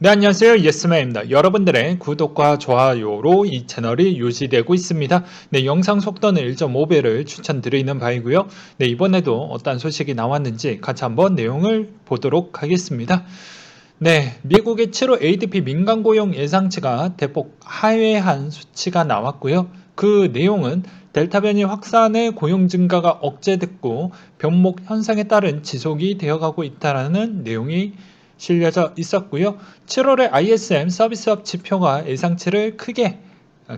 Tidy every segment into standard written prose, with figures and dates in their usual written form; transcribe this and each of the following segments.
네, 안녕하세요. 예스맨입니다. 여러분들의 구독과 좋아요로 이 채널이 유지되고 있습니다. 네, 영상 속도는 1.5배를 추천드리는 바이고요. 네, 이번에도 어떤 소식이 나왔는지 같이 한번 내용을 보도록 하겠습니다. 네, 미국의 7월 ADP 민간 고용 예상치가 대폭 하회한 수치가 나왔고요. 그 내용은 델타 변이 확산의 고용 증가가 억제됐고 병목 현상에 따른 지속이 되어가고 있다는 내용이 실려져 있었고요. 7월에 ISM 서비스업 지표가 예상치를 크게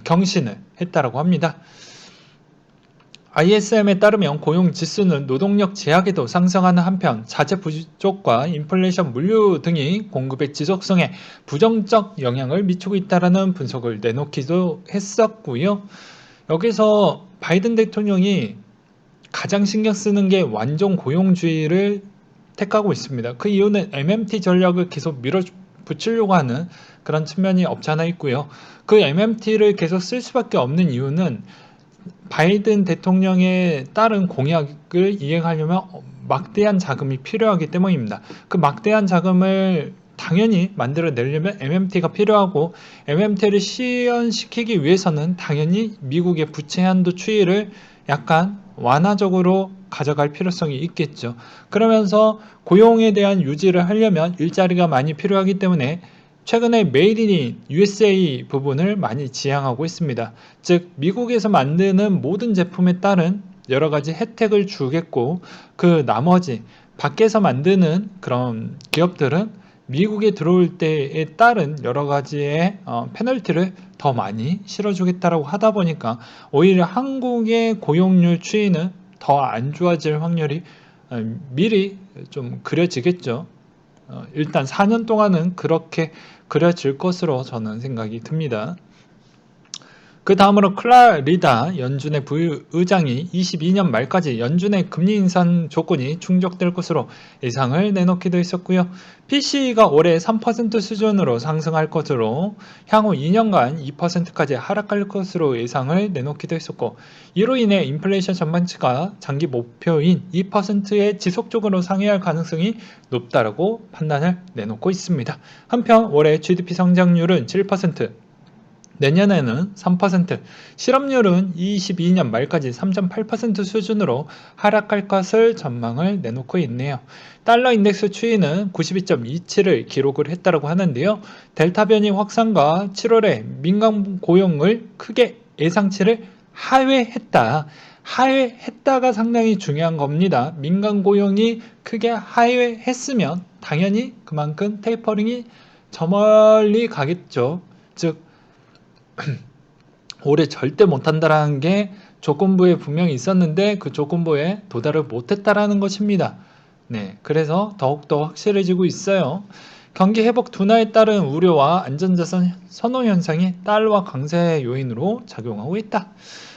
경신을 했다고 합니다. ISM에 따르면 고용 지수는 노동력 제약에도 상승하는 한편 자재 부족과 인플레이션 물류 등이 공급의 지속성에 부정적 영향을 미치고 있다는 분석을 내놓기도 했었고요. 여기서 바이든 대통령이 가장 신경 쓰는 게 완전 고용주의를 택하고 있습니다. 그 이유는 MMT 전략을 계속 밀어붙이려고 하는 그런 측면이 없지 않아 있고요. 그 MMT를 계속 쓸 수밖에 없는 이유는 바이든 대통령에 따른 공약을 이행하려면 막대한 자금이 필요하기 때문입니다. 그 막대한 자금을 당연히 만들어내려면 MMT가 필요하고 MMT를 실현시키기 위해서는 당연히 미국의 부채 한도 추이를 약간 완화적으로 가져갈 필요성이 있겠죠. 그러면서 고용에 대한 유지를 하려면 일자리가 많이 필요하기 때문에 최근에 메이드 인 USA 부분을 많이 지향하고 있습니다. 즉 미국에서 만드는 모든 제품에 따른 여러 가지 혜택을 주겠고 그 나머지 밖에서 만드는 그런 기업들은 미국에 들어올 때에 따른 여러 가지의 페널티를 더 많이 실어주겠다라고 하다 보니까 오히려 한국의 고용률 추이는 더 안 좋아질 확률이 미리 좀 그려지겠죠. 일단 4년 동안은 그렇게 그려질 것으로 저는 생각이 듭니다. 그 다음으로 클라리다 연준의 부의장이 22년 말까지 연준의 금리 인상 조건이 충족될 것으로 예상을 내놓기도 했었고요. PC가 올해 3% 수준으로 상승할 것으로 향후 2년간 2%까지 하락할 것으로 예상을 내놓기도 했었고 이로 인해 인플레이션 전망치가 장기 목표인 2%에 지속적으로 상회할 가능성이 높다라고 판단을 내놓고 있습니다. 한편 올해 GDP 성장률은 7%, 내년에는 3%, 실업률은 22년 말까지 3.8% 수준으로 하락할 것을 전망을 내놓고 있네요. 달러 인덱스 추이는 92.27을 기록을 했다고 하는데요. 델타 변이 확산과 7월에 민간 고용을 크게 예상치를 하회했다. 하회했다가 상당히 중요한 겁니다. 민간 고용이 크게 하회했으면 당연히 그만큼 테이퍼링이 저 멀리 가겠죠. 즉 올해 절대 못한다라는 게 조건부에 분명히 있었는데 그 조건부에 도달을 못했다라는 것입니다. 네, 그래서 더욱더 확실해지고 있어요. 경기 회복 둔화에 따른 우려와 안전자산 선호 현상이 달러와 강세 요인으로 작용하고 있다.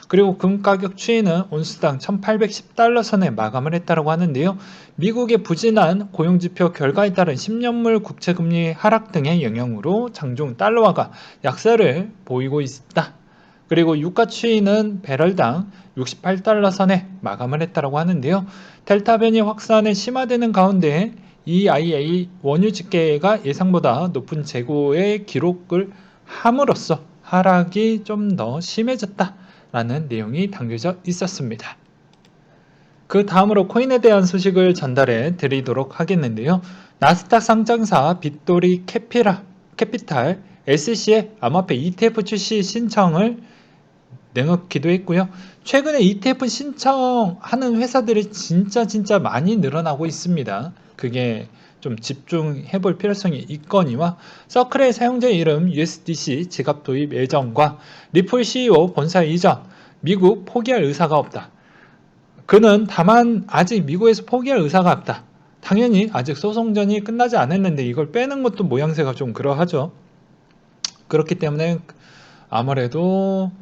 그리고 금 가격 추이는 온수당 1810달러 선에 마감을 했다고 하는데요. 미국의 부진한 고용지표 결과에 따른 10년물 국채금리 하락 등의 영향으로 장중 달러화가 약세를 보이고 있다. 그리고 유가 추이는 배럴당 68달러 선에 마감을 했다고 하는데요. 델타 변이 확산이 심화되는 가운데 EIA 원유 집계가 예상보다 높은 재고의 기록을 함으로써 하락이 좀 더 심해졌다라는 내용이 담겨져 있었습니다. 그 다음으로 코인에 대한 소식을 전달해 드리도록 하겠는데요. 나스닥 상장사 빅토리 캐피탈 SC의 암호화폐 ETF 출시 신청을 내놓기도 했고요. 최근에 ETF 신청하는 회사들이 진짜 많이 늘어나고 있습니다. 그게 좀 집중해 볼 필요성이 있거니와 서클의 사용자 이름 USDC 지갑 도입 예정과 리플 CEO 본사 이전 미국 포기할 의사가 없다. 그는 다만 아직 미국에서 포기할 의사가 없다. 당연히 아직 소송전이 끝나지 않았는데 이걸 빼는 것도 모양새가 좀 그러하죠. 그렇기 때문에 아무래도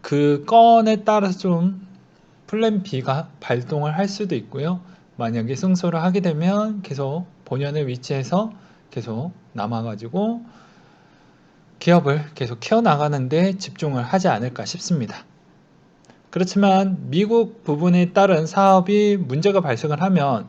그 건에 따라서 좀 플랜 B가 발동을 할 수도 있고요. 만약에 승소를 하게 되면 계속 본연의 위치에서 계속 남아가지고 기업을 계속 키워나가는데 집중을 하지 않을까 싶습니다. 그렇지만 미국 부분에 따른 사업이 문제가 발생을 하면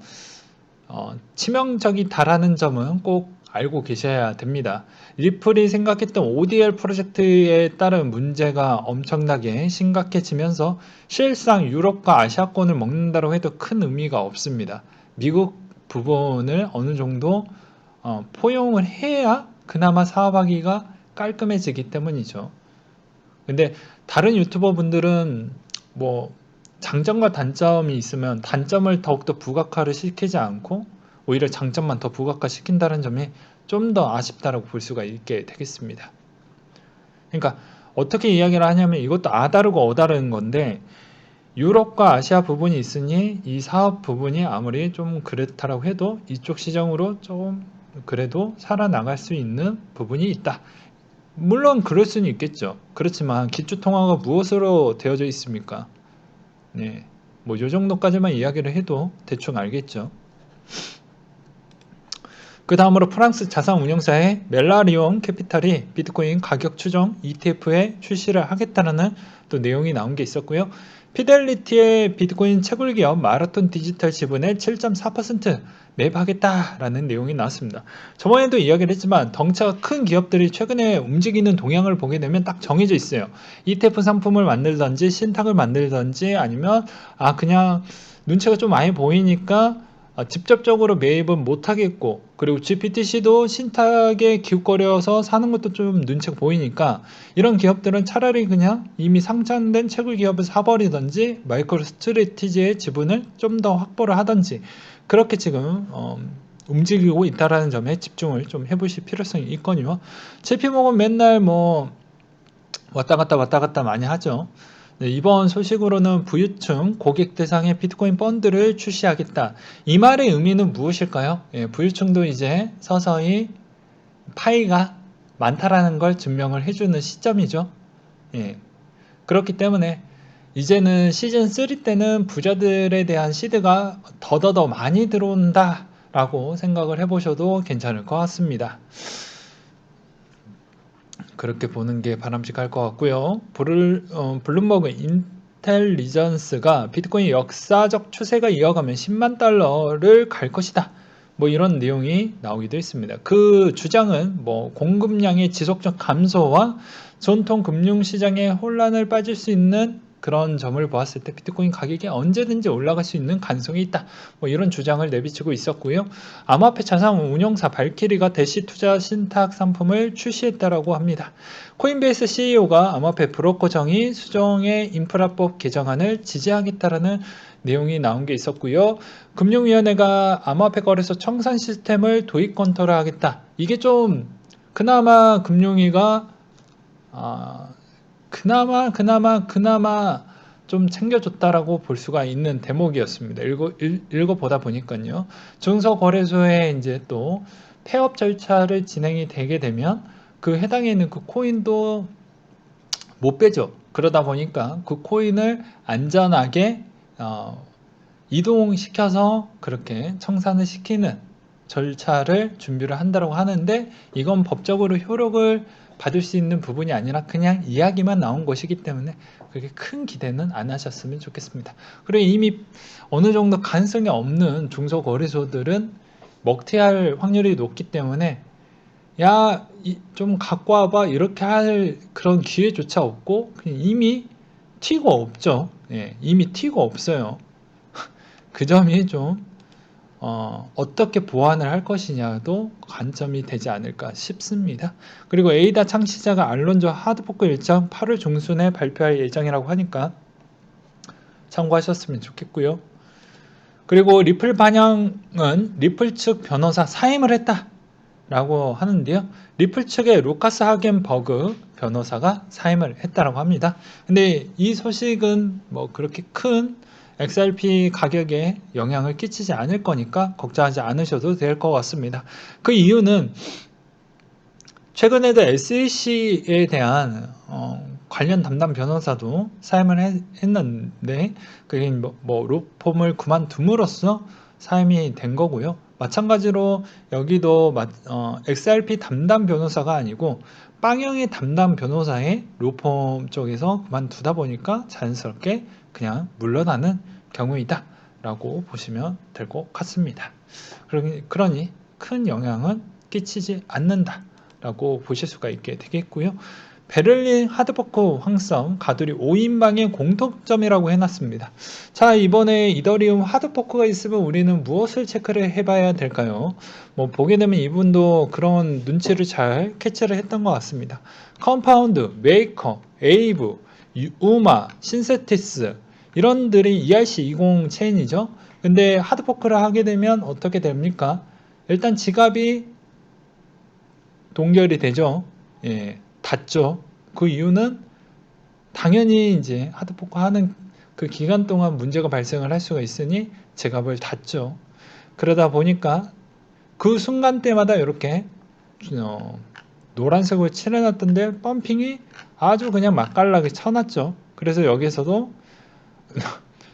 치명적이다라는 점은 꼭 알고 계셔야 됩니다. 리플이 생각했던 ODL 프로젝트에 따른 문제가 엄청나게 심각해지면서 실상 유럽과 아시아권을 먹는다고 해도 큰 의미가 없습니다. 미국 부분을 어느 정도 포용을 해야 그나마 사업하기가 깔끔해지기 때문이죠. 근데 다른 유튜버 분들은 뭐 장점과 단점이 있으면 단점을 더욱더 부각화를 시키지 않고 오히려 장점만 더 부각화 시킨다는 점이 좀 더 아쉽다라고 볼 수가 있게 되겠습니다. 그러니까 어떻게 이야기를 하냐면 이것도 아다르고 어다른 건데 유럽과 아시아 부분이 있으니 이 사업 부분이 아무리 좀 그렇다라고 해도 이쪽 시장으로 좀 그래도 살아나갈 수 있는 부분이 있다. 물론 그럴 수는 있겠죠. 그렇지만 기초통화가 무엇으로 되어져 있습니까? 네, 뭐 요 정도까지만 이야기를 해도 대충 알겠죠. 그 다음으로 프랑스 자산운용사의 멜라리온 캐피탈이 비트코인 가격 추정 ETF에 출시를 하겠다는 또 내용이 나온 게 있었고요. 피델리티의 비트코인 채굴기업 마라톤 디지털 지분의 7.4% 매입하겠다라는 내용이 나왔습니다. 저번에도 이야기를 했지만 덩치가 큰 기업들이 최근에 움직이는 동향을 보게 되면 딱 정해져 있어요. ETF 상품을 만들든지 신탁을 만들든지 아니면 그냥 눈치가 좀 많이 보이니까 직접적으로 매입은 못하겠고 그리고 GPTC도 신탁에 기웃거려서 사는 것도 좀 눈치가 보이니까 이런 기업들은 차라리 그냥 이미 상장된 채굴 기업을 사버리든지 마이크로 스트래티지의 지분을 좀 더 확보를 하든지 그렇게 지금 움직이고 있다는 점에 집중을 좀 해보실 필요성이 있거든요. JP모건 맨날 뭐 왔다 갔다 많이 하죠. 네, 이번 소식으로는 부유층 고객 대상의 비트코인 펀드를 출시하겠다. 이 말의 의미는 무엇일까요? 부유층도 이제 서서히 파이가 많다라는 걸 증명을 해주는 시점이죠. 그렇기 때문에 이제는 시즌 3 때는 부자들에 대한 시드가 더더더 많이 들어온다 라고 생각을 해보셔도 괜찮을 것 같습니다. 그렇게 보는 게 바람직할 것 같고요. 블룸버그 인텔리전스가 비트코인 역사적 추세가 이어가면 10만 달러를 갈 것이다. 뭐 이런 내용이 나오기도 했습니다. 그 주장은 뭐 공급량의 지속적 감소와 전통 금융시장의 혼란을 빠질 수 있는 그런 점을 보았을 때 비트코인 가격이 언제든지 올라갈 수 있는 가능성이 있다. 뭐 이런 주장을 내비치고 있었고요. 암호화폐 자산 운용사 발키리가 대시 투자 신탁 상품을 출시했다라고 합니다. 코인베이스 CEO가 암호화폐 브로커 정의 수정의 인프라법 개정안을 지지하겠다라는 내용이 나온 게 있었고요. 금융위원회가 암호화폐 거래소 청산 시스템을 도입 검토를 하겠다. 이게 좀 그나마 금융위가 그나마 좀 챙겨줬다라고 볼 수가 있는 대목이었습니다. 읽어보다 보니까요. 증서거래소에 이제 또 폐업 절차를 진행이 되게 되면 그 해당에 있는 그 코인도 못 빼죠. 그러다 보니까 그 코인을 안전하게 이동시켜서 그렇게 청산을 시키는 절차를 준비를 한다고 하는데 이건 법적으로 효력을 받을 수 있는 부분이 아니라 그냥 이야기만 나온 것이기 때문에 그렇게 큰 기대는 안 하셨으면 좋겠습니다. 그리고 이미 어느 정도 가능성이 없는 중소거래소들은 먹튀할 확률이 높기 때문에 야, 좀 갖고 와봐 이렇게 할 그런 기회조차 없고 그냥 이미 튀고 없죠. 이미 튀고 없어요. 그 점이 좀 어떻게 보완을 할 것이냐도 관점이 되지 않을까 싶습니다. 그리고 에이다 창시자가 알론조 하드포크 일정 8월 중순에 발표할 예정이라고 하니까 참고하셨으면 좋겠고요. 그리고 리플 반영은 리플 측 변호사 사임을 했다 라고 하는데요. 리플 측의 루카스 하겐버그 변호사가 사임을 했다라고 합니다. 근데 이 소식은 뭐 그렇게 큰 XRP 가격에 영향을 끼치지 않을 거니까 걱정하지 않으셔도 될 것 같습니다. 그 이유는 최근에도 SEC에 대한 관련 담당 변호사도 사임을 했는데 그게 뭐 로펌을 그만둠으로써 사임이 된 거고요. 마찬가지로 여기도 XRP 담당 변호사가 아니고 빵형의 담당 변호사의 로펌 쪽에서 그만두다 보니까 자연스럽게 그냥 물러나는 경우이다 라고 보시면 될 것 같습니다. 그러니 큰 영향은 끼치지 않는다라고 보실 수가 있게 되겠고요. 베를린 하드포크 황섬 가두리 5인방의 공통점이라고 해놨습니다. 자, 이번에 이더리움 하드포크가 있으면 우리는 무엇을 체크를 해봐야 될까요? 뭐 보게 되면 이분도 그런 눈치를 잘 캐치를 했던 것 같습니다. 컴파운드, 메이커, 에이브, 우마, 신세티스 이런들이 ERC20 체인이죠. 근데 하드포크를 하게 되면 어떻게 됩니까? 일단 지갑이 동결이 되죠. 예, 닫죠. 그 이유는 당연히 이제 하드포크 하는 그 기간 동안 문제가 발생을 할 수가 있으니 지갑을 닫죠. 그러다 보니까 그 순간대마다 이렇게 노란색으로 칠해놨던데 펌핑이 아주 그냥 맛깔나게 쳐놨죠. 그래서 여기서도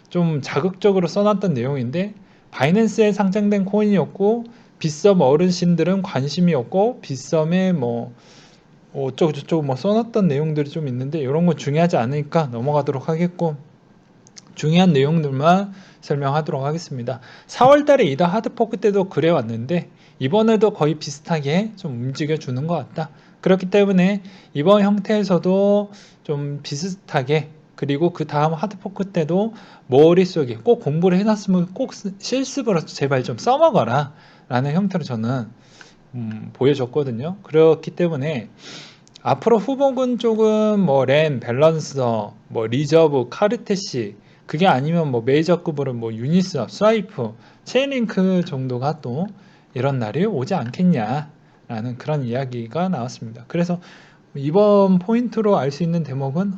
좀 자극적으로 써놨던 내용인데 바이낸스에 상장된 코인이었고 빗썸 어르신들은 관심이 없고 빗썸에 뭐 어쩌고저쩌고 뭐 써놨던 내용들이 좀 있는데 이런 건 중요하지 않으니까 넘어가도록 하겠고 중요한 내용들만 설명하도록 하겠습니다. 4월달에 이더 하드포크 때도 그래 왔는데 이번에도 거의 비슷하게 좀 움직여주는 것 같다. 그렇기 때문에 이번 형태에서도 좀 비슷하게 그리고 그 다음 하드포크 때도 머릿속에 꼭 공부를 해놨으면 꼭 실습으로 제발 좀 써먹어라 라는 형태로 저는 보여줬거든요. 그렇기 때문에 앞으로 후보군 쪽은 뭐 램, 밸런서, 뭐 리저브, 카르테시 그게 아니면 뭐 메이저급으로 뭐 유니스왑, 스와이프, 체인링크 정도가 또 이런 날이 오지 않겠냐라는 그런 이야기가 나왔습니다. 그래서 이번 포인트로 알 수 있는 대목은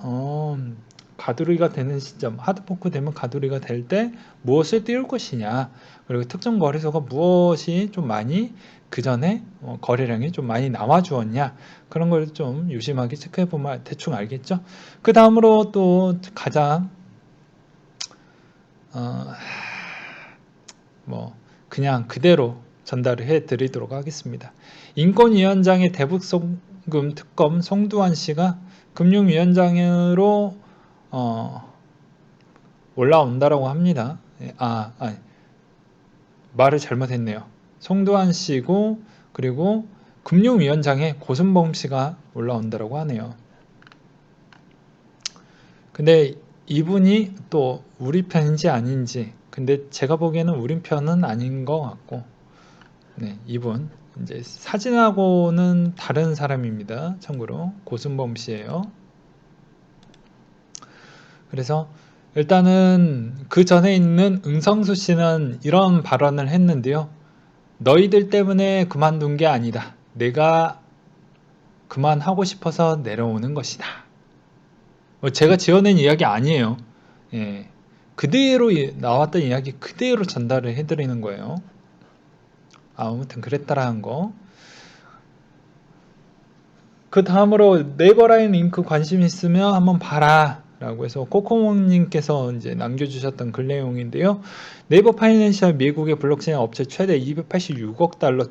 가두리가 되는 시점, 하드포크 되면 가두리가 될 때 무엇을 띄울 것이냐, 그리고 특정 거래소가 무엇이 좀 많이 그 전에 거래량이 좀 많이 나와 주었냐, 그런 걸 좀 유심하게 체크해 보면 대충 알겠죠. 그 다음으로 또 가장 뭐 그냥 그대로 전달을 해 드리도록 하겠습니다. 인권위원장의 대북송금 특검 송두환 씨가 금융위원장으로 올라온다라고 합니다. 말을 잘못했네요. 송두환 씨고 그리고 금융위원장에 고순범 씨가 올라온다라고 하네요. 근데 이분이 또 우리 편인지 아닌지, 근데 제가 보기에는 우리 편은 아닌 것 같고, 네, 이분 이제 사진하고는 다른 사람입니다. 참고로 고순범 씨예요. 그래서 일단은 그 전에 있는 응성수 씨는 이런 발언을 했는데요. 너희들 때문에 그만둔 게 아니다. 내가 그만하고 싶어서 내려오는 것이다. 제가 지어낸 이야기 아니에요. 예, 그대로 나왔던 이야기 그대로 전달을 해드리는 거예요. 아무튼 그랬다라는 거. 그 다음으로 네이버라인 링크 관심 있으면 한번 봐라 라고 해서 코코몽님께서 이제 남겨주셨던 글 내용인데요. 네이버 파이낸셜 미국의 블록체인 업체 최대 286억 달러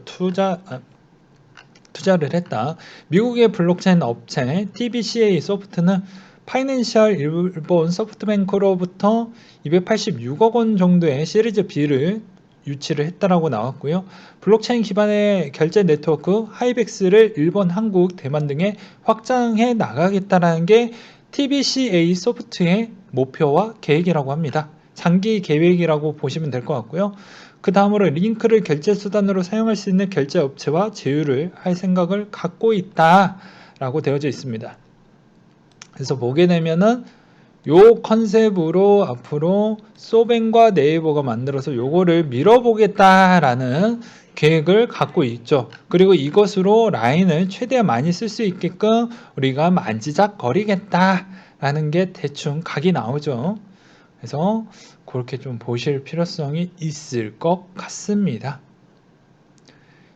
투자를 했다. 미국의 블록체인 업체 TBCA 소프트는 파이낸셜 일본 소프트뱅크로부터 286억 원 정도의 시리즈 B를 유치를 했다라고 나왔고요. 블록체인 기반의 결제 네트워크 하이벡스를 일본, 한국, 대만 등에 확장해 나가겠다라는 게 TBCA 소프트의 목표와 계획이라고 합니다. 장기 계획이라고 보시면 될 것 같고요. 그 다음으로 링크를 결제 수단으로 사용할 수 있는 결제 업체와 제휴를 할 생각을 갖고 있다라고 되어져 있습니다. 그래서 보게 되면은 요 컨셉으로 앞으로 소뱅과 네이버가 만들어서 요거를 밀어보겠다라는 계획을 갖고 있죠. 그리고 이것으로 라인을 최대한 많이 쓸 수 있게끔 우리가 만지작거리겠다라는 게 대충 각이 나오죠. 그래서 그렇게 좀 보실 필요성이 있을 것 같습니다.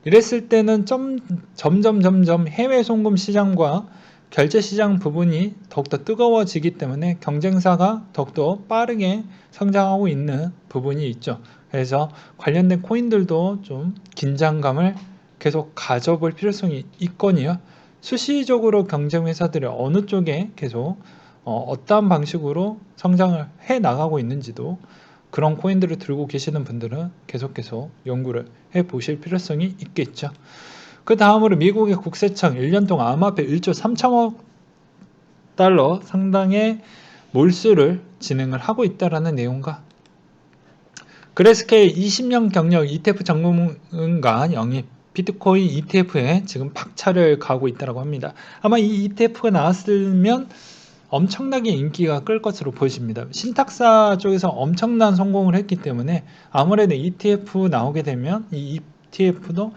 이랬을 때는 점점 해외 송금 시장과 결제 시장 부분이 더욱더 뜨거워지기 때문에 경쟁사가 더욱더 빠르게 성장하고 있는 부분이 있죠. 그래서 관련된 코인들도 좀 긴장감을 계속 가져볼 필요성이 있거니와 수시적으로 경쟁 회사들이 어느 쪽에 계속 어떠한 방식으로 성장을 해 나가고 있는지도 그런 코인들을 들고 계시는 분들은 계속 연구를 해 보실 필요성이 있겠죠. 그 다음으로 미국의 국세청 1년 동안 암호화폐 1조 3천억 달러 상당의 몰수를 진행을 하고 있다라는 내용과 그레스케이 20년 경력 ETF 전문가 영입 비트코인 ETF에 지금 박차를 가하고 있다고 합니다. 아마 이 ETF가 나왔으면 엄청나게 인기가 끌 것으로 보여집니다. 신탁사 쪽에서 엄청난 성공을 했기 때문에 아무래도 ETF 나오게 되면 이 ETF도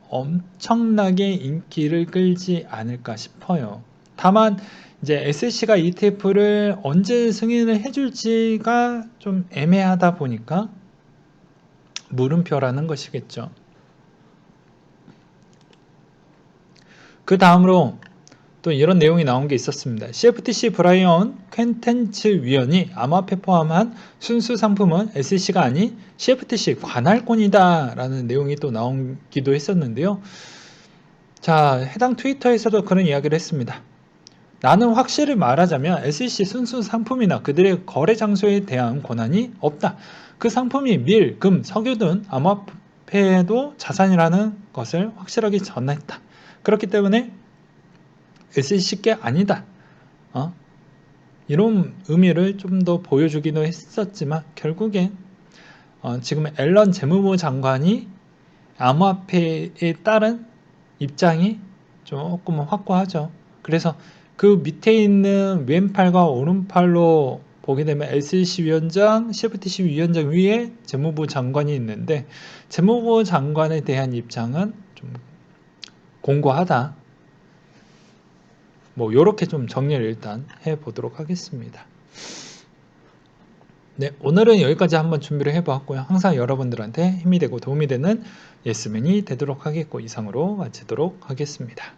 엄청나게 인기를 끌지 않을까 싶어요. 다만 이제 SEC가 ETF를 언제 승인을 해줄지가 좀 애매하다 보니까 물음표라는 것이겠죠. 그 다음으로 또 이런 내용이 나온 게 있었습니다. CFTC 브라이언 퀸텐츠 위원이 암호화폐 포함한 순수 상품은 SEC가 아닌 CFTC 관할권이다 라는 내용이 또 나오기도 했었는데요. 자, 해당 트위터에서도 그런 이야기를 했습니다. 나는 확실히 말하자면 SEC 순수 상품이나 그들의 거래 장소에 대한 권한이 없다. 그 상품이 밀, 금, 석유 등 암호화폐도 자산이라는 것을 확실하게 전했다. 그렇기 때문에 SEC게 아니다. 이런 의미를 좀 더 보여주기도 했었지만 결국엔 지금 앨런 재무부 장관이 암호화폐에 따른 입장이 조금 확고하죠. 그래서 그 밑에 있는 왼팔과 오른팔로 보게 되면 SEC 위원장, CFTC 위원장 위에 재무부 장관이 있는데 재무부 장관에 대한 입장은 좀 공고하다. 뭐 이렇게 좀 정리를 일단 해보도록 하겠습니다. 네, 오늘은 여기까지 한번 준비를 해보았고요. 항상 여러분들한테 힘이 되고 도움이 되는 예스맨이 되도록 하겠고 이상으로 마치도록 하겠습니다.